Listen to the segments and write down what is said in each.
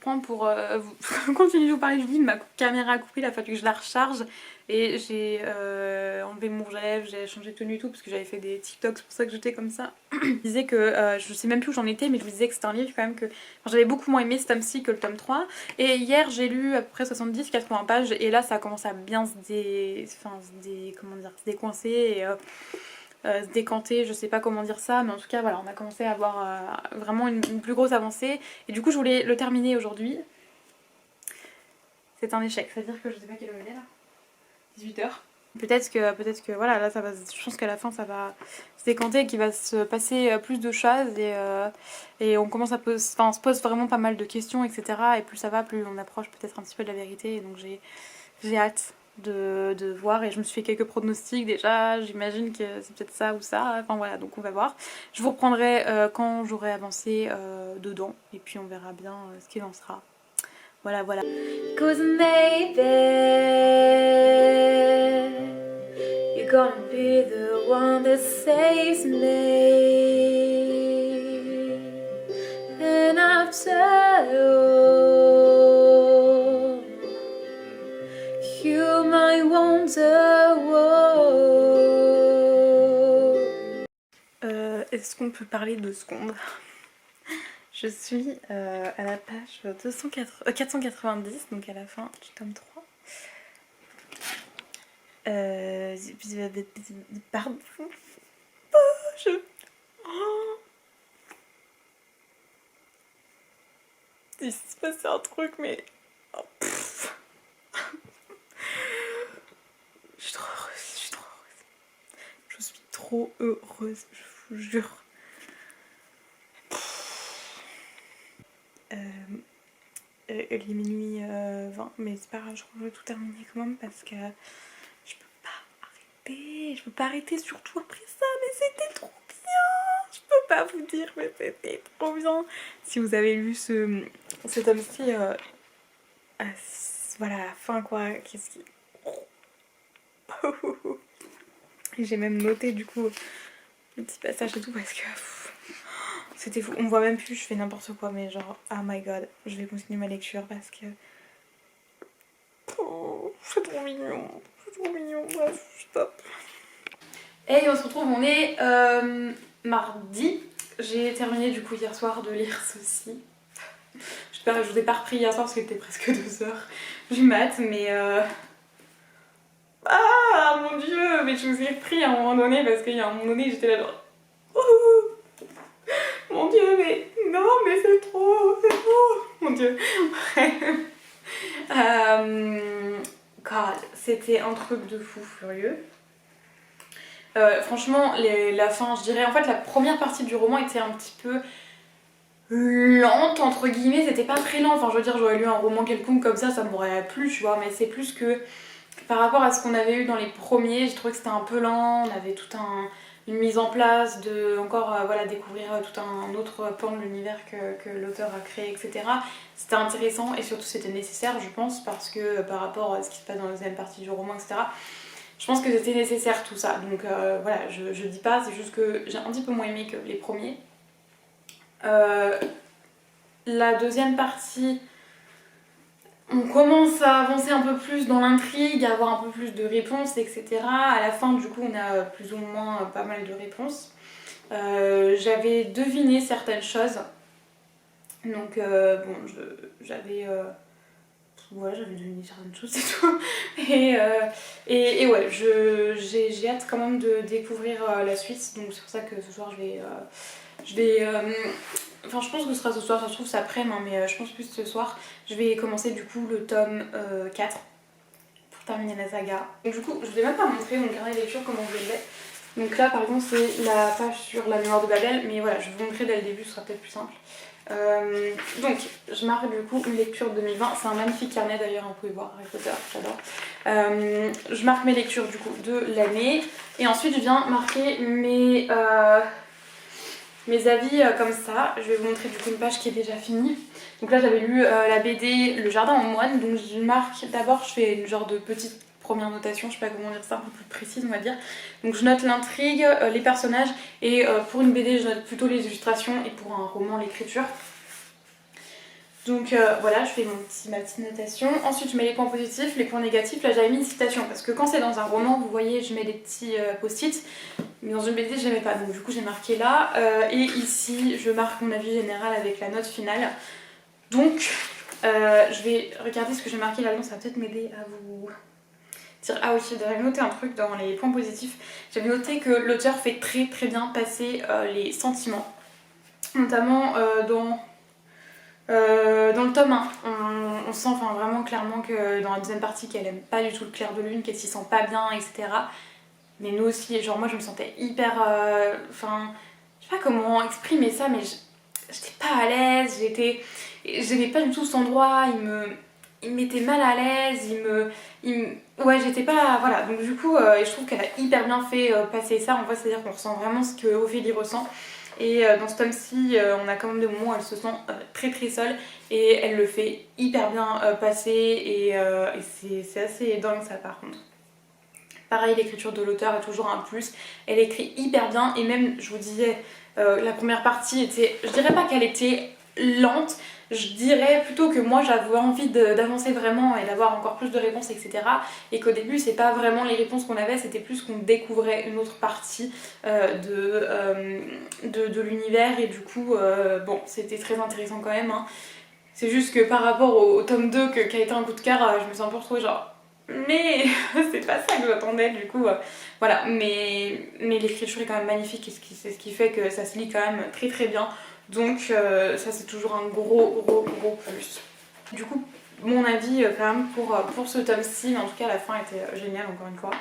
reprendre pour continuer de vous parler du livre. Ma caméra a coupé, il a fallu que je la recharge. Et j'ai enlevé mon rouge à lèvres, j'ai changé de tenue et tout parce que j'avais fait des TikToks, c'est pour ça que j'étais comme ça. Je disais que je sais même plus où j'en étais, mais je me disais que c'était un livre quand même que enfin, j'avais beaucoup moins aimé ce tome-ci que le tome 3. Et hier j'ai lu à peu près 70-80 pages et là ça a commencé à bien se décoincer et se décanter, je sais pas comment dire ça, mais en tout cas voilà, on a commencé à avoir vraiment une plus grosse avancée. Et du coup je voulais le terminer aujourd'hui. C'est un échec, c'est-à-dire que je sais pas quelle heure il est là. 18h. Peut-être que voilà, là ça va, je pense qu'à la fin ça va se décanter et qu'il va se passer plus de choses et on commence à on se pose vraiment pas mal de questions, etc. Et plus ça va, plus on approche peut-être un petit peu de la vérité. Et donc j'ai hâte de voir et je me suis fait quelques pronostics déjà. J'imagine que c'est peut-être ça ou ça. Enfin voilà, donc on va voir. Je vous reprendrai quand j'aurai avancé dedans et puis on verra bien ce qu'il en sera. Voilà, voilà. Cause maybe you're gonna be the one that saves me. And after all, you might wonder est-ce qu'on peut parler de secondes? Je suis à la page 490, donc à la fin du tome 3. Pardon. Il s'est passé un truc, mais... Oh, je suis trop heureuse, je suis trop heureuse, je vous jure. Il est minuit 20, mais c'est pas grave, je crois que je vais tout terminer quand même parce que je peux pas arrêter, surtout après ça, mais c'était trop bien. Je peux pas vous dire, mais c'était trop bien. Si vous avez lu cet tome-ci, voilà, à la fin quoi, qu'est-ce qui... J'ai même noté du coup le petit passage et tout parce que c'était fou. On me voit même plus, je fais n'importe quoi, mais genre, oh my god, je vais continuer ma lecture parce que... Oh, c'est trop mignon, bref, stop. Et on se retrouve, on est mardi. J'ai terminé du coup hier soir de lire ceci. Je vous ai pas repris hier soir parce qu'il était presque 2h du mat, mais ah mon dieu, mais je vous ai repris à un moment donné parce qu'il y a un moment donné j'étais là genre... Mon dieu, mais non, mais c'est trop, mon dieu. God, c'était un truc de fou furieux. Franchement, la fin, je dirais, en fait la première partie du roman était un petit peu lente, entre guillemets, c'était pas très lent, enfin je veux dire, j'aurais lu un roman quelconque comme ça m'aurait plu, tu vois, mais c'est plus que par rapport à ce qu'on avait eu dans les premiers, j'ai trouvé que c'était un peu lent, on avait tout une mise en place de encore voilà, découvrir tout un autre pan de l'univers que l'auteur a créé, etc. C'était intéressant et surtout c'était nécessaire, je pense, parce que par rapport à ce qui se passe dans la deuxième partie du roman, etc., je pense que c'était nécessaire tout ça. Donc voilà, je dis pas, c'est juste que j'ai un petit peu moins aimé que les premiers. La deuxième partie, on commence à avancer un peu plus dans l'intrigue, à avoir un peu plus de réponses, etc. À la fin, du coup, on a plus ou moins pas mal de réponses. J'avais deviné certaines choses. Donc, bon, j'avais deviné certaines choses, c'est tout. Et ouais, j'ai hâte quand même de découvrir la suite. Donc, c'est pour ça que ce soir, enfin, je pense que ce sera ce soir, ça se trouve c'est après-midi, hein, mais je pense plus ce soir. Je vais commencer du coup le tome 4 pour terminer la saga. Donc du coup, je vais même pas montrer mon carnet de lecture comment je l'ai. Donc là par exemple c'est la page sur la mémoire de Babel, mais voilà, je vais vous montrer dès le début, ce sera peut-être plus simple. Donc je marque du coup une lecture 2020, c'est un magnifique carnet d'ailleurs, vous pouvez voir Harry Potter, j'adore. Je marque mes lectures du coup de l'année et ensuite je viens marquer mes avis comme ça. Je vais vous montrer du coup une page qui est déjà finie. Donc là j'avais lu la BD Le Jardin en moine, donc je marque d'abord, je fais une genre de petite première notation, je sais pas comment dire ça, un peu plus précise on va dire. Donc je note l'intrigue, les personnages et pour une BD je note plutôt les illustrations et pour un roman l'écriture. Donc voilà, je fais ma petite notation. Ensuite je mets les points positifs, les points négatifs. Là j'avais mis une citation parce que quand c'est dans un roman, vous voyez, je mets des petits post-it. Mais dans une BD, je n'aimais pas. Donc du coup j'ai marqué là. Et ici, je marque mon avis général avec la note finale. Donc je vais regarder ce que j'ai marqué là-dedans. Ça va peut-être m'aider à vous dire. Ah oui, j'avais noté un truc dans les points positifs. J'avais noté que l'auteur fait très très bien passer les sentiments. Notamment dans le tome 1, on sent vraiment clairement que dans la deuxième partie qu'elle aime pas du tout le clair de lune, qu'elle s'y sent pas bien, etc. Mais nous aussi, genre moi je me sentais hyper... Enfin, je sais pas comment exprimer ça, mais j'étais pas à l'aise, j'aimais pas du tout cet endroit, il me mettait mal à l'aise, ouais, j'étais pas... Voilà, donc du coup, je trouve qu'elle a hyper bien fait passer ça, en fait, c'est-à-dire qu'on ressent vraiment ce que Ophélie ressent. Et dans ce tome-ci, on a quand même des moments où elle se sent très très seule et elle le fait hyper bien passer et c'est assez dingue ça par contre. Pareil, l'écriture de l'auteur est toujours un plus, elle écrit hyper bien et même, je vous disais, la première partie était, je dirais pas qu'elle était lente, je dirais plutôt que moi j'avais envie d'avancer vraiment et d'avoir encore plus de réponses, etc. Et qu'au début c'est pas vraiment les réponses qu'on avait, c'était plus qu'on découvrait une autre partie de l'univers et du coup bon c'était très intéressant quand même, hein. C'est juste que par rapport au tome 2 qui a été un coup de cœur, je me suis un peu retrouvée genre mais c'est pas ça que j'attendais du coup voilà, mais l'écriture est quand même magnifique et c'est ce qui fait que ça se lit quand même très très bien, donc ça c'est toujours un gros plus. Du coup mon avis quand même pour ce tome-ci, mais en tout cas la fin était géniale encore une fois.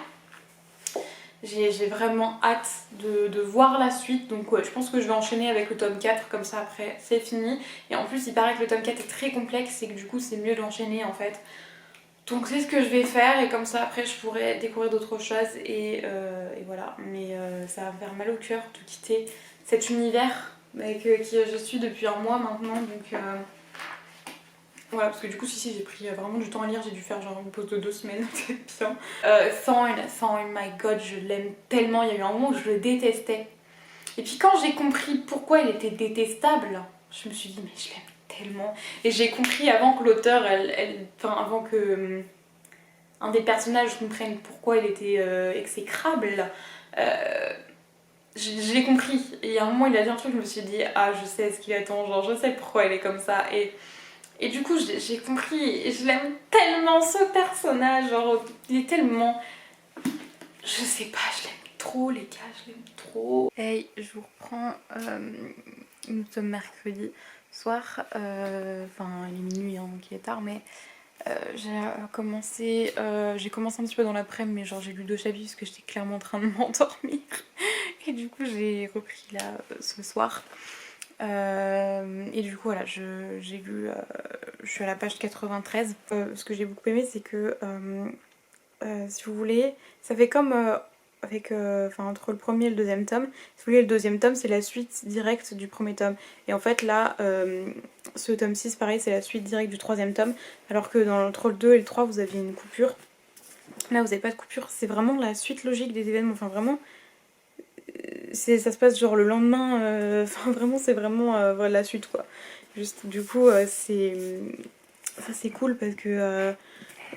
J'ai vraiment hâte de voir la suite, donc ouais, je pense que je vais enchaîner avec le tome 4, comme ça après c'est fini. Et en plus il paraît que le tome 4 est très complexe et que du coup c'est mieux d'enchaîner en fait. Donc c'est ce que je vais faire et comme ça après je pourrai découvrir d'autres choses et voilà. Mais ça va me faire mal au cœur de quitter cet univers qui je suis depuis un mois maintenant, donc voilà, parce que du coup si j'ai pris vraiment du temps à lire, j'ai dû faire genre une pause de 2 semaines, c'est bien. Thorn, my god, je l'aime tellement, il y a eu un moment où je le détestais. Et puis quand j'ai compris pourquoi il était détestable, je me suis dit mais je l'aime tellement. Et j'ai compris avant que l'auteur, enfin avant que un des personnages comprenne pourquoi il était exécrable, je l'ai compris. Et à un moment il a dit un truc, je me suis dit ah je sais ce qu'il attend, genre je sais pourquoi il est comme ça. Et du coup j'ai compris et je l'aime tellement ce personnage, genre il est tellement... Je sais pas, je l'aime trop les gars, je l'aime trop. Hey, je vous reprends, nous sommes mercredi soir, enfin il est minuit hein, donc il est tard, mais j'ai commencé un petit peu dans l'après-midi, mais genre j'ai lu 2 chapitres parce que j'étais clairement en train de m'endormir. Et du coup j'ai repris là ce soir. Et du coup voilà, j'ai lu, je suis à la page 93. Ce que j'ai beaucoup aimé c'est que si vous voulez, ça fait comme entre le premier et le deuxième tome. Si vous voulez, le deuxième tome c'est la suite directe du premier tome. Et en fait là, ce tome 6 pareil c'est la suite directe du troisième tome. Alors que entre le 2 et le 3 vous aviez une coupure. Là vous n'avez pas de coupure, c'est vraiment la suite logique des événements. Enfin vraiment, ça se passe genre le lendemain. Enfin vraiment c'est vraiment voilà, la suite quoi. Juste du coup ça c'est cool parce que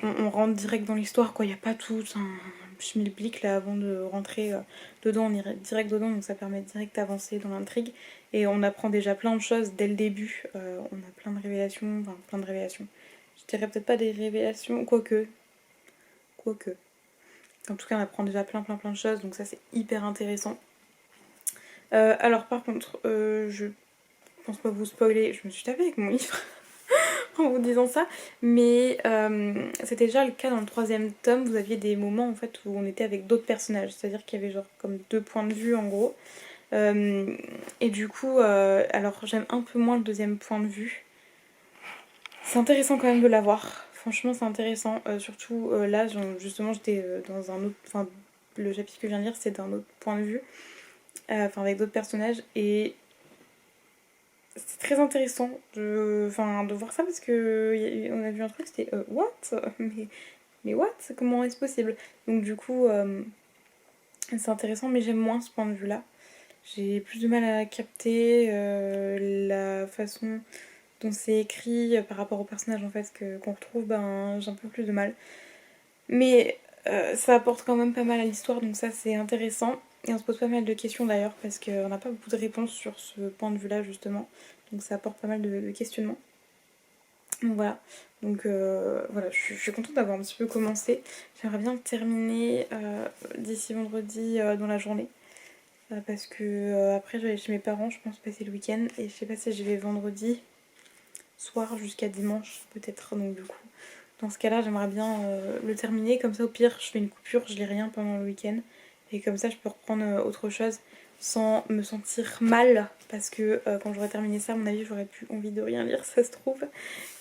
on rentre direct dans l'histoire quoi, il n'y a pas tout un schmilblick là avant de rentrer dedans, on irait direct dedans donc ça permet direct d'avancer dans l'intrigue et on apprend déjà plein de choses dès le début, on a plein de révélations, je dirais peut-être pas des révélations, quoique, en tout cas on apprend déjà plein de choses donc ça c'est hyper intéressant. Alors par contre, je pense pas vous spoiler, je me suis tapée avec mon livre en vous disant ça, mais c'était déjà le cas dans le troisième tome. Vous aviez des moments en fait où on était avec d'autres personnages, c'est-à-dire qu'il y avait genre comme 2 points de vue en gros. Et du coup, alors j'aime un peu moins le deuxième point de vue. C'est intéressant quand même de l'avoir. Franchement, c'est intéressant. Surtout là, justement, j'étais dans un autre. Enfin, le chapitre que je viens de lire, c'est d'un autre point de vue. Enfin, avec d'autres personnages. Et c'est très intéressant de voir ça parce que on a vu un truc, c'était what mais what, comment est-ce possible? Donc du coup c'est intéressant, mais j'aime moins ce point de vue là, j'ai plus de mal à capter la façon dont c'est écrit par rapport au personnage en fait qu'on retrouve, ben j'ai un peu plus de mal. Mais ça apporte quand même pas mal à l'histoire, donc ça c'est intéressant. Et on se pose pas mal de questions d'ailleurs, parce qu'on n'a pas beaucoup de réponses sur ce point de vue-là justement. Donc ça apporte pas mal de questionnements. Donc voilà, donc voilà, je suis contente d'avoir un petit peu commencé. J'aimerais bien le terminer d'ici vendredi dans la journée. Parce que après je vais aller chez mes parents, je pense passer le week-end. Et je sais pas si j'y vais vendredi soir jusqu'à dimanche peut-être. Donc du coup, dans ce cas-là, j'aimerais bien le terminer. Comme ça, au pire, je fais une coupure, je lis rien pendant le week-end. Et comme ça, je peux reprendre autre chose sans me sentir mal. Parce que quand j'aurai terminé ça, à mon avis, j'aurais plus envie de rien lire, ça se trouve.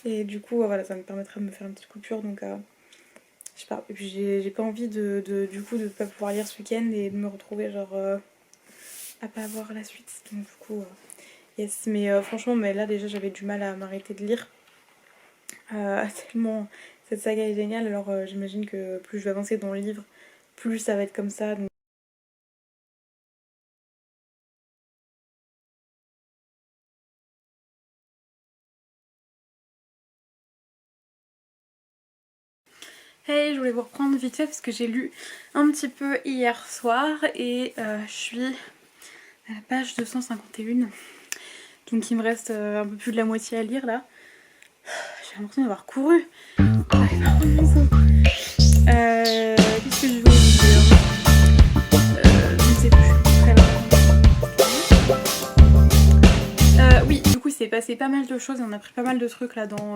Et du coup, voilà, ça me permettrait de me faire une petite coupure. Donc, je sais pas. Et puis, j'ai pas envie du coup de pas pouvoir lire ce week-end et de me retrouver genre à pas avoir la suite. Donc, du coup, yes. Mais franchement, mais là, déjà, j'avais du mal à m'arrêter de lire. Tellement cette saga est géniale, alors j'imagine que plus je vais avancer dans le livre, plus ça va être comme ça. Donc... Hey, je voulais vous reprendre vite fait parce que j'ai lu un petit peu hier soir et je suis à la page 251. Donc il me reste un peu plus de la moitié à lire là. J'ai l'impression d'avoir couru. Qu'est-ce que je voulais vous dire? Je ne sais plus. Très bien. Oui, du coup il s'est passé pas mal de choses, on a pris pas mal de trucs là dans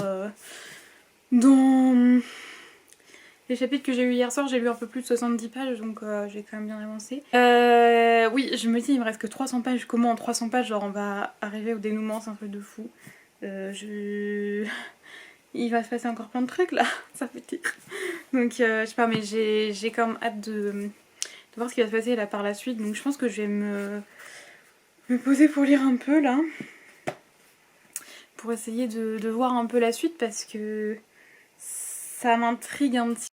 les chapitres que j'ai eu hier soir. J'ai lu un peu plus de 70 pages, donc j'ai quand même bien avancé. Oui, je me dis, il me reste que 300 pages. Comment en 300 pages, genre on va arriver au dénouement, c'est un truc de fou. Il va se passer encore plein de trucs là, ça fait dire. Donc je sais pas, mais j'ai quand même hâte de voir ce qui va se passer là par la suite. Donc je pense que je vais me poser pour lire un peu là. Pour essayer de voir un peu la suite parce que ça m'intrigue un petit peu.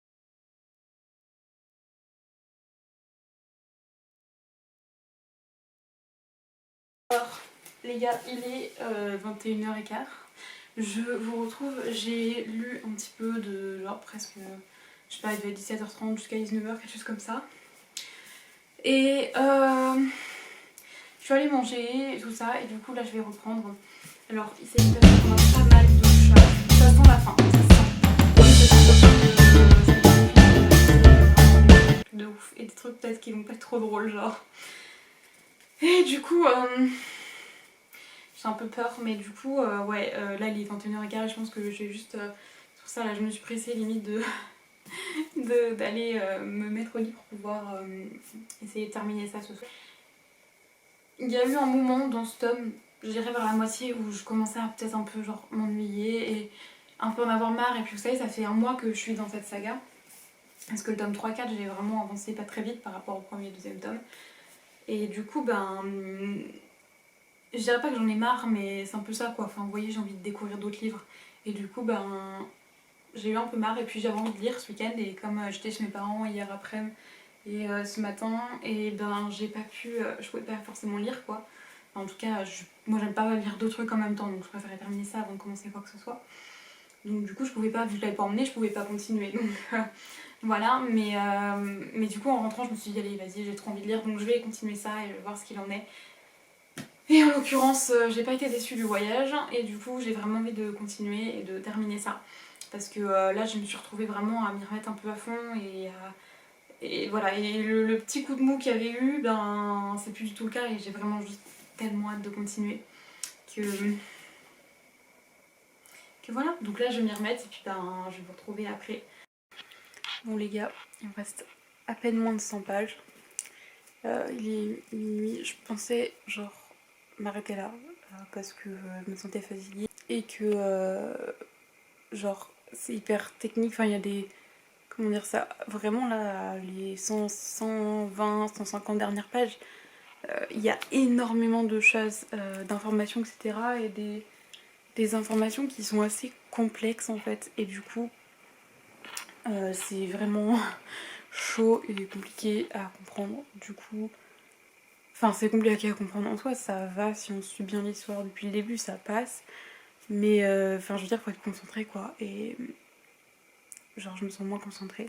Alors, les gars, il est 21h15. Je vous retrouve, j'ai lu un petit peu de genre presque, je sais pas, il devait être 17h30 jusqu'à 19h, quelque chose comme ça. Et je suis allée manger et tout ça, et du coup là je vais reprendre. Alors il s'est passé qu'on a pas mal de choses. Ça sent la fin, de ouf. Et des trucs peut-être qui vont pas être trop drôles, genre. Et du coup, j'ai un peu peur, mais du coup, ouais, là il est 21h15 et je pense que j'ai juste. C'est pour ça là je me suis pressée limite d'aller me mettre au lit pour pouvoir essayer de terminer ça ce soir. Il y a eu un moment dans ce tome, je dirais vers la moitié, où je commençais à peut-être un peu genre m'ennuyer et un peu en avoir marre. Et puis vous savez, ça fait un mois que je suis dans cette saga. Parce que le tome 3-4, j'ai vraiment avancé pas très vite par rapport au premier et deuxième tome. Et du coup, ben. Je dirais pas que j'en ai marre, mais c'est un peu ça quoi. Enfin, vous voyez, j'ai envie de découvrir d'autres livres. Et du coup, ben. J'ai eu un peu marre et puis j'avais envie de lire ce week-end. Et comme j'étais chez mes parents hier après-midi et ce matin, et ben j'ai pas pu. Je pouvais pas forcément lire quoi. Enfin, en tout cas, moi j'aime pas lire deux trucs en même temps, donc je préférais terminer ça avant de commencer quoi que ce soit. Donc du coup, je pouvais pas, vu que je l'avais pas emmené, je pouvais pas continuer. Donc voilà, mais du coup, en rentrant, je me suis dit, allez, vas-y, j'ai trop envie de lire, donc je vais continuer ça et je vais voir ce qu'il en est. Et en l'occurrence, j'ai pas été déçue du voyage et du coup, j'ai vraiment envie de continuer et de terminer ça. Parce que là, je me suis retrouvée vraiment à m'y remettre un peu à fond et voilà. Et le petit coup de mou qu'il y avait eu, ben, c'est plus du tout le cas et j'ai vraiment juste tellement hâte de continuer que voilà. Donc là, je vais m'y remettre et puis ben, je vais vous retrouver après. Bon les gars, il me reste à peine moins de 100 pages. Il est minuit, je pensais genre m'arrêter là parce que je me sentais fatiguée et que genre c'est hyper technique, enfin il y a des, comment dire ça, vraiment là les 100, 120, 150 dernières pages, il y a énormément de choses, d'informations etc. et des informations qui sont assez complexes en fait et du coup c'est vraiment chaud et compliqué à comprendre du coup. Enfin, c'est compliqué à comprendre en soi, ça va si on suit bien l'histoire depuis le début, ça passe. Mais enfin je veux dire faut être concentré quoi. Et genre je me sens moins concentrée.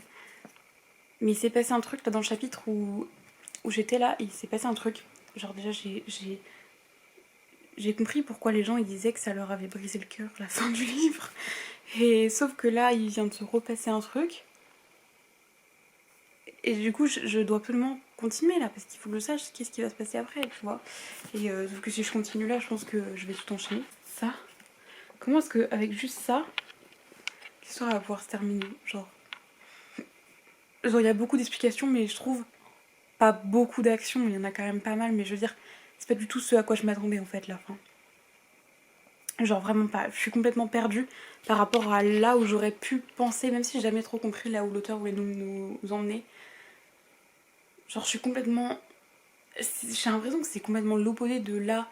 Mais il s'est passé un truc là dans le chapitre où j'étais là, il s'est passé un truc. Genre déjà j'ai compris pourquoi les gens ils disaient que ça leur avait brisé le cœur la fin du livre. Et sauf que là il vient de se repasser un truc. Et du coup je dois absolument continuer là parce qu'il faut que je sache qu'est-ce qui va se passer après, tu vois. Et sauf que si je continue là je pense que je vais tout enchaîner. Ça, comment est-ce qu'avec juste ça, l'histoire va pouvoir se terminer? Genre il y a beaucoup d'explications mais je trouve pas beaucoup d'actions, il y en a quand même pas mal, mais je veux dire, c'est pas du tout ce à quoi je m'attendais en fait la fin. Genre vraiment pas, je suis complètement perdue par rapport à là où j'aurais pu penser, même si j'ai jamais trop compris là où l'auteur voulait nous emmener. Genre je suis complètement... J'ai l'impression que c'est complètement l'opposé de là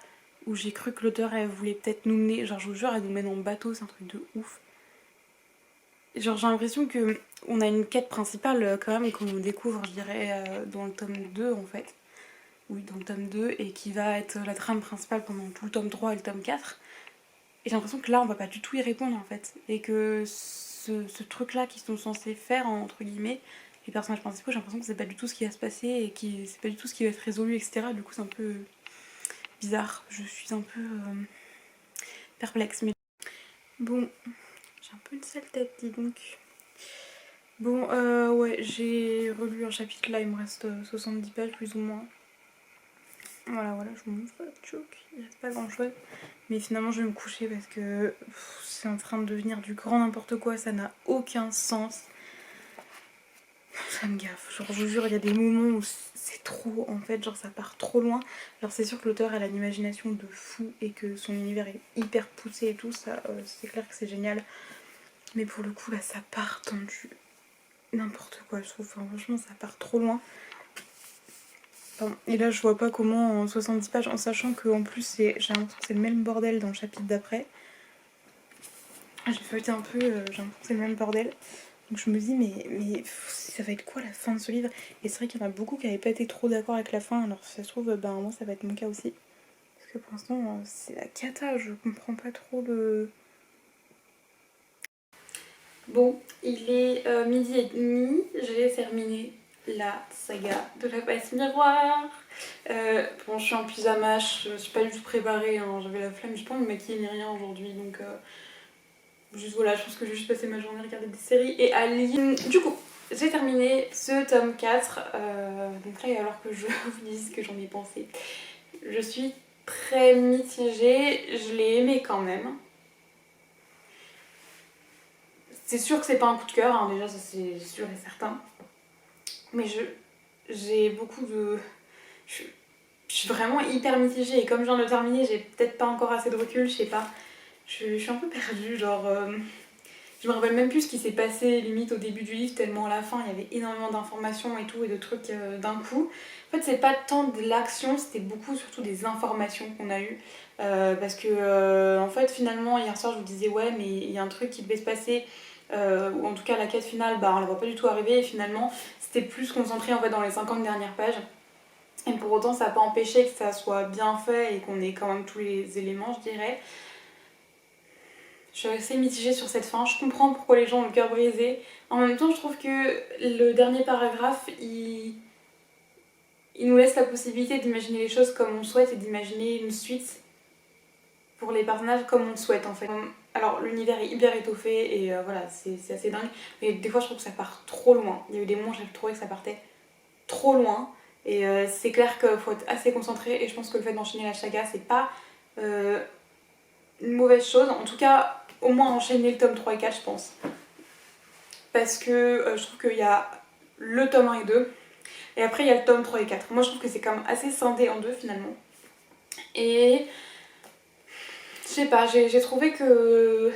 où j'ai cru que l'auteur elle voulait peut-être nous mener. Genre je vous jure, elle nous mène en bateau, c'est un truc de ouf. Genre j'ai l'impression que on a une quête principale quand même qu'on découvre, je dirais, dans le tome 2 en fait. Oui, dans le tome 2 et qui va être la trame principale pendant tout le tome 3 et le tome 4. Et j'ai l'impression que là on va pas du tout y répondre en fait. Et que ce truc là qu'ils sont censés faire entre guillemets, les personnages principaux, j'ai l'impression que c'est pas du tout ce qui va se passer et que c'est pas du tout ce qui va être résolu, etc. Du coup c'est un peu bizarre. Je suis un peu perplexe. Mais bon, j'ai un peu une sale tête, dis donc. Bon, ouais, j'ai relu un chapitre là, il me reste 70 pages plus ou moins. Voilà, je vous montre, tchouk, il reste pas grand chose. Mais finalement, je vais me coucher parce que c'est en train de devenir du grand n'importe quoi, ça n'a aucun sens. Ça me gaffe, genre je vous jure, il y a des moments où c'est trop en fait, genre ça part trop loin. Alors c'est sûr que l'auteur a l'imagination de fou et que son univers est hyper poussé et tout, ça c'est clair que c'est génial. Mais pour le coup là ça part dans du n'importe quoi je trouve, enfin, franchement ça part trop loin. Enfin, et là je vois pas comment en 70 pages, en sachant qu'en plus j'ai l'impression que c'est le même bordel dans le chapitre d'après. J'ai feuilleté un peu, j'ai l'impression que c'est le même bordel. Donc je me dis mais ça va être quoi la fin de ce livre? Et c'est vrai qu'il y en a beaucoup qui n'avaient pas été trop d'accord avec la fin, alors si ça se trouve, ben moi ça va être mon cas aussi. Parce que pour l'instant c'est la cata, je comprends pas trop le... Bon, il est midi et demi, j'ai terminé la saga de la passe miroir. Bon, je suis en pyjama, je me suis pas du tout préparée, hein, j'avais la flemme, je pense me maquiller ni rien aujourd'hui, donc juste voilà, je pense que je vais juste passer ma journée à regarder des séries et à lire. Du coup, j'ai terminé ce tome 4, donc là, alors que je vous dise ce que j'en ai pensé, je suis très mitigée, je l'ai aimé quand même. C'est sûr que c'est pas un coup de cœur, hein, déjà ça c'est sûr et certain. Mais j'ai beaucoup de... Je suis vraiment hyper mitigée et comme je viens de le terminer, j'ai peut-être pas encore assez de recul, je sais pas. Je suis un peu perdue, genre... je me rappelle même plus ce qui s'est passé limite au début du livre, tellement à la fin il y avait énormément d'informations et tout et de trucs d'un coup. En fait c'est pas tant de l'action, c'était beaucoup surtout des informations qu'on a eues. Parce que en fait finalement hier soir je vous disais ouais mais il y a un truc qui devait se passer, ou en tout cas la quête finale bah on la voit pas du tout arriver et finalement c'était plus concentré en fait dans les 50 dernières pages. Et pour autant ça n'a pas empêché que ça soit bien fait et qu'on ait quand même tous les éléments je dirais. Je suis assez mitigée sur cette fin, je comprends pourquoi les gens ont le cœur brisé. En même temps, je trouve que le dernier paragraphe, il nous laisse la possibilité d'imaginer les choses comme on souhaite et d'imaginer une suite pour les personnages comme on le souhaite en fait. Alors l'univers est hyper étoffé et voilà, c'est assez dingue. Mais des fois, je trouve que ça part trop loin. Il y a eu des moments où j'ai trouvé que ça partait trop loin. Et c'est clair qu'il faut être assez concentré et je pense que le fait d'enchaîner la saga, c'est pas une mauvaise chose. En tout cas, au moins enchaîner le tome 3 et 4 je pense. Parce que je trouve qu'il y a le tome 1 et 2 et après il y a le tome 3 et 4. Moi je trouve que c'est quand même assez scindé en deux finalement. Et je sais pas, j'ai trouvé que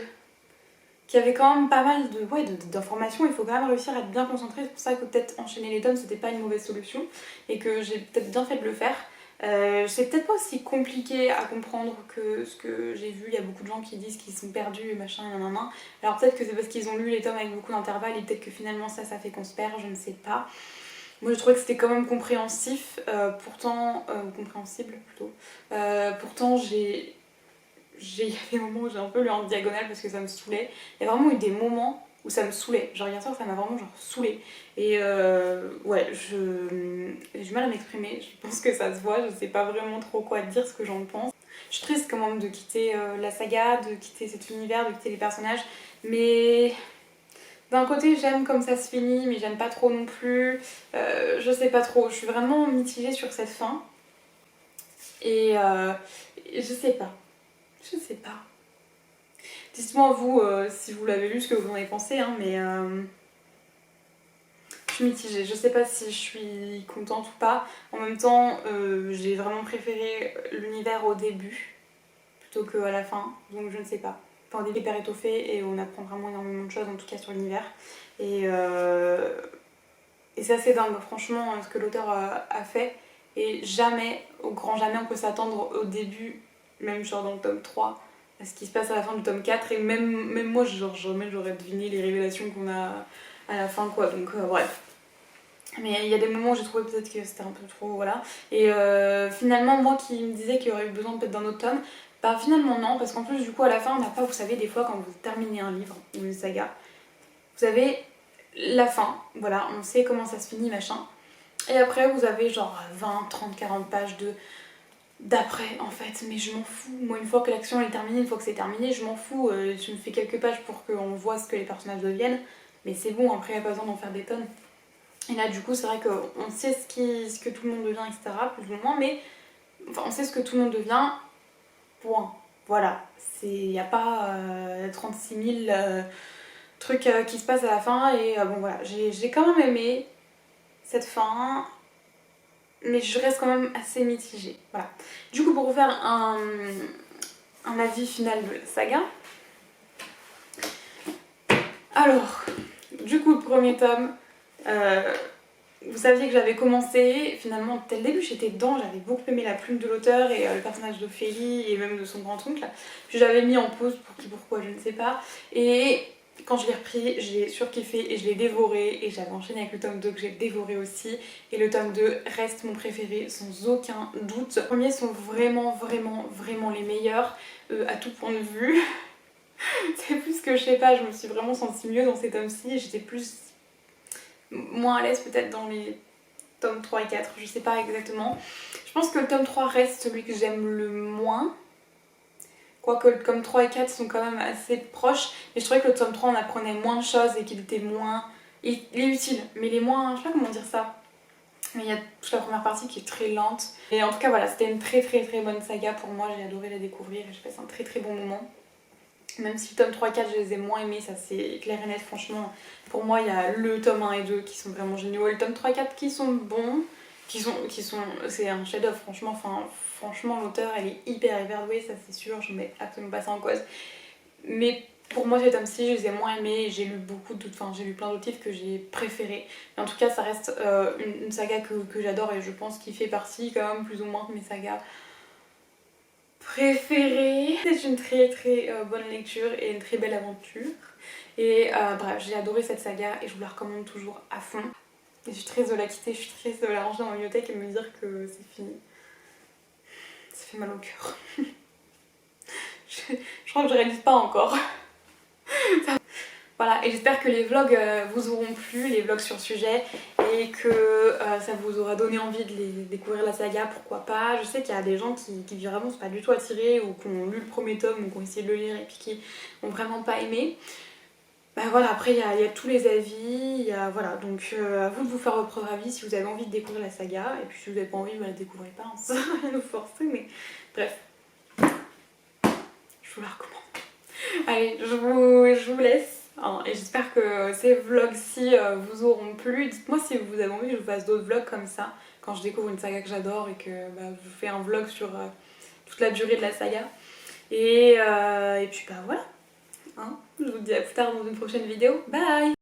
qu'il y avait quand même pas mal de, ouais, d'informations, il faut quand même réussir à être bien concentré, c'est pour ça que peut-être enchaîner les tomes c'était pas une mauvaise solution et que j'ai peut-être bien fait de le faire. C'est peut-être pas aussi compliqué à comprendre que ce que j'ai vu, il y a beaucoup de gens qui disent qu'ils sont perdus et machin, nanana. Alors peut-être que c'est parce qu'ils ont lu les tomes avec beaucoup d'intervalles et peut-être que finalement ça fait qu'on se perd, je ne sais pas. Moi je trouvais que c'était quand même compréhensif, pourtant, ou compréhensible plutôt, pourtant il y a des moments où j'ai un peu lu en diagonale parce que ça me saoulait. Il y a vraiment eu des moments où ça me saoulait. Genre hier soir ça m'a vraiment genre saoulée. Et ouais, j'ai du mal à m'exprimer. Je pense que ça se voit, je sais pas vraiment trop quoi dire, ce que j'en pense. Je suis triste quand même de quitter la saga, de quitter cet univers, de quitter les personnages. Mais d'un côté j'aime comme ça se finit, mais j'aime pas trop non plus. Je sais pas trop, je suis vraiment mitigée sur cette fin. Et je sais pas. Je sais pas. Dites-moi vous si vous l'avez lu ce que vous en avez pensé, hein, mais je suis mitigée. Je sais pas si je suis contente ou pas. En même temps, j'ai vraiment préféré l'univers au début plutôt qu'à la fin, donc je ne sais pas. Enfin, au début, hyper étoffé et on apprend vraiment énormément de choses en tout cas sur l'univers. Et, et c'est assez dingue, franchement, ce que l'auteur a fait. Et jamais, au grand jamais, on peut s'attendre au début, même genre dans le tome 3, à ce qui se passe à la fin du tome 4. Et même moi, genre, jamais j'aurais deviné les révélations qu'on a à la fin, quoi. Donc, bref. Mais il y a des moments où j'ai trouvé peut-être que c'était un peu trop, voilà. Et finalement, moi qui me disais qu'il y aurait eu besoin peut-être d'un autre tome, bah finalement non, parce qu'en plus, du coup, à la fin, on n'a pas, vous savez, des fois, quand vous terminez un livre ou une saga, vous avez la fin, voilà, on sait comment ça se finit, machin. Et après, vous avez genre 20, 30, 40 pages d'après, en fait. Mais je m'en fous. Moi, une fois que l'action est terminée, une fois que c'est terminé, je m'en fous. Je me fais quelques pages pour qu'on voit ce que les personnages deviennent. Mais c'est bon, après, il n'y a pas besoin d'en faire des tonnes. Et là, du coup, c'est vrai qu'on sait ce que tout le monde devient, etc., plus ou moins, mais enfin, on sait ce que tout le monde devient, point. Voilà. Il n'y a pas 36 000 trucs qui se passent à la fin, et bon, voilà. J'ai quand même aimé cette fin, mais je reste quand même assez mitigée. Voilà. Du coup, pour vous faire un avis final de la saga, alors, du coup, le premier tome, vous saviez que j'avais commencé, finalement, dès le début j'étais dedans, j'avais beaucoup aimé la plume de l'auteur et le personnage d'Ophélie et même de son grand-oncle. Puis j'avais mis en pause pour qui, pourquoi, je ne sais pas. Et quand je l'ai repris, j'ai surkiffé et je l'ai dévoré. Et j'avais enchaîné avec le tome 2 que j'ai dévoré aussi. Et le tome 2 reste mon préféré sans aucun doute. Les premiers sont vraiment, vraiment, vraiment les meilleurs à tout point de vue. C'est plus que je sais pas, je me suis vraiment sentie mieux dans ces tomes-ci et j'étais moins à l'aise peut-être dans les tomes 3 et 4, je sais pas exactement. Je pense que le tome 3 reste celui que j'aime le moins. Quoique le tome 3 et 4 sont quand même assez proches. Mais je trouvais que le tome 3 on apprenait moins de choses et qu'il était moins... Il est utile, mais il est moins... Je sais pas comment dire ça. Mais il y a toute la première partie qui est très lente. Et en tout cas voilà, c'était une très très très bonne saga pour moi. J'ai adoré la découvrir et j'ai passé un très très bon moment. Même si le tome 3 et 4 je les ai moins aimés, ça c'est clair et net, franchement. Pour moi, il y a le tome 1 et 2 qui sont vraiment géniaux. Et le tome 3 et 4 qui sont bons, c'est un chef-d'œuvre, franchement. Enfin, franchement, l'auteur, elle est hyper douée, ça c'est sûr, je mets absolument pas ça en cause. Mais pour moi, ces tomes-ci, je les ai moins aimés. J'ai lu j'ai lu plein d'autres livres que j'ai préférés. Mais en tout cas, ça reste une saga que j'adore et je pense qu'il fait partie quand même plus ou moins de mes sagas préférée. C'est une très très bonne lecture et une très belle aventure. Et bref, j'ai adoré cette saga et je vous la recommande toujours à fond. Et je suis triste de la quitter, je suis triste de la ranger dans ma bibliothèque et de me dire que c'est fini. Ça fait mal au cœur. Je crois que je réalise pas encore. Voilà, et j'espère que les vlogs vous auront plu, les vlogs sur le sujet, et que ça vous aura donné envie de découvrir la saga, pourquoi pas. Je sais qu'il y a des gens qui vraiment sont pas du tout attirés, ou qui ont lu le premier tome, ou qui ont essayé de le lire, et puis qui ont vraiment pas aimé. Bah voilà, après il y a tous les avis, voilà, donc à vous de vous faire votre propre avis si vous avez envie de découvrir la saga, et puis si vous n'avez pas envie, vous la découvrez pas, hein, ça va rien nous forcer, mais bref, je vous la recommande. Allez, je vous laisse. Et j'espère que ces vlogs-ci vous auront plu. Dites-moi si vous avez envie que je vous fasse d'autres vlogs comme ça, quand je découvre une saga que j'adore et que je vous fais un vlog sur toute la durée de la saga. Et puis bah voilà, hein, je vous dis à plus tard dans une prochaine vidéo. Bye!